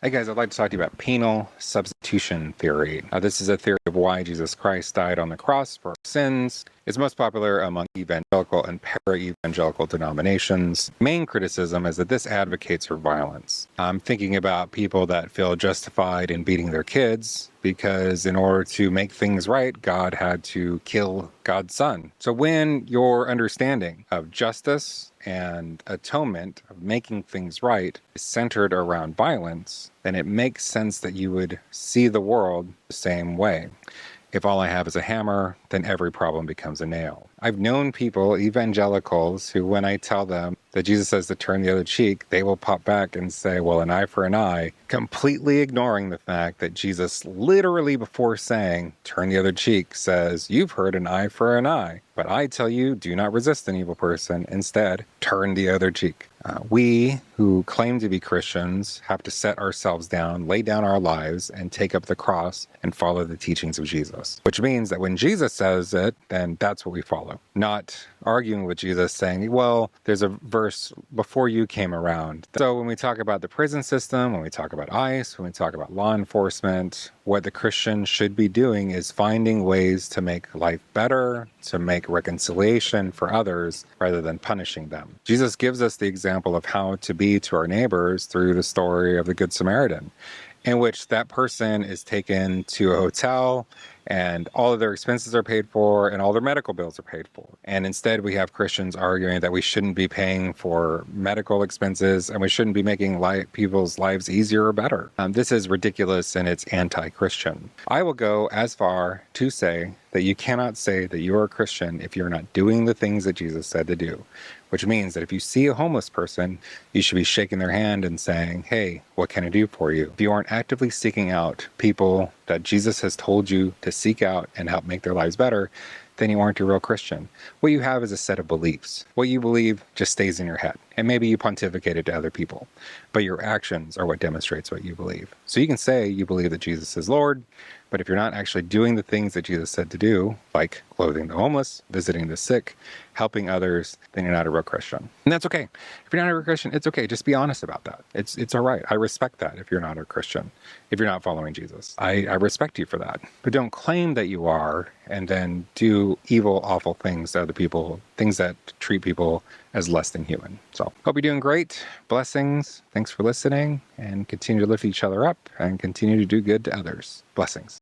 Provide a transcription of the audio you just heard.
Hey guys, I'd like to talk to you about penal substitution theory. This is a theory of why Jesus Christ died on the cross for our sins. It's most popular among evangelical and para-evangelical denominations. Main criticism is that this advocates for violence. I'm thinking about people that feel justified in beating their kids because in order to make things right, God had to kill God's son. So when your understanding of justice and atonement, of making things right, is centered around violence, then it makes sense that you would see the world the same way. If all I have is a hammer, then every problem becomes a nail. I've known people, evangelicals, who when I tell them that Jesus says to turn the other cheek, they will pop back and say, well, an eye for an eye, completely ignoring the fact that Jesus literally before saying, turn the other cheek, says, you've heard an eye for an eye. But I tell you, do not resist an evil person. Instead, turn the other cheek. We who claim to be Christians have to set ourselves down, lay down our lives, and take up the cross and follow the teachings of Jesus. Which means that when Jesus says it, then that's what we follow. Not arguing with Jesus saying, well, there's a verse before you came around. So when we talk about the prison system, when we talk about ICE, when we talk about law enforcement, what the Christian should be doing is finding ways to make life better, to make reconciliation for others rather than punishing them. Jesus gives us the example of how to be to our neighbors through the story of the Good Samaritan, in which that person is taken to a hotel and all of their expenses are paid for and all their medical bills are paid for. And instead we have Christians arguing that we shouldn't be paying for medical expenses and we shouldn't be making people's lives easier or better. This is ridiculous and it's anti-Christian. I will go as far to say that you cannot say that you are a Christian if you're not doing the things that Jesus said to do. Which means that if you see a homeless person, you should be shaking their hand and saying, hey, what can I do for you? If you aren't actively seeking out people that Jesus has told you to seek out and help make their lives better, then you aren't a real Christian. What you have is a set of beliefs. What you believe just stays in your head. And maybe you pontificate it to other people. But your actions are what demonstrates what you believe. So you can say you believe that Jesus is Lord, but if you're not actually doing the things that Jesus said to do, like clothing the homeless, visiting the sick, helping others, then you're not a real Christian. And that's okay. If you're not a real Christian, it's okay. Just be honest about that. It's all right. I respect that if you're not a Christian, if you're not following Jesus. I respect you for that. But don't claim that you are and then do evil, awful things to other people, things that treat people as less than human. So hope you're doing great. Blessings. Thanks for listening and continue to lift each other up and continue to do good to others. Blessings.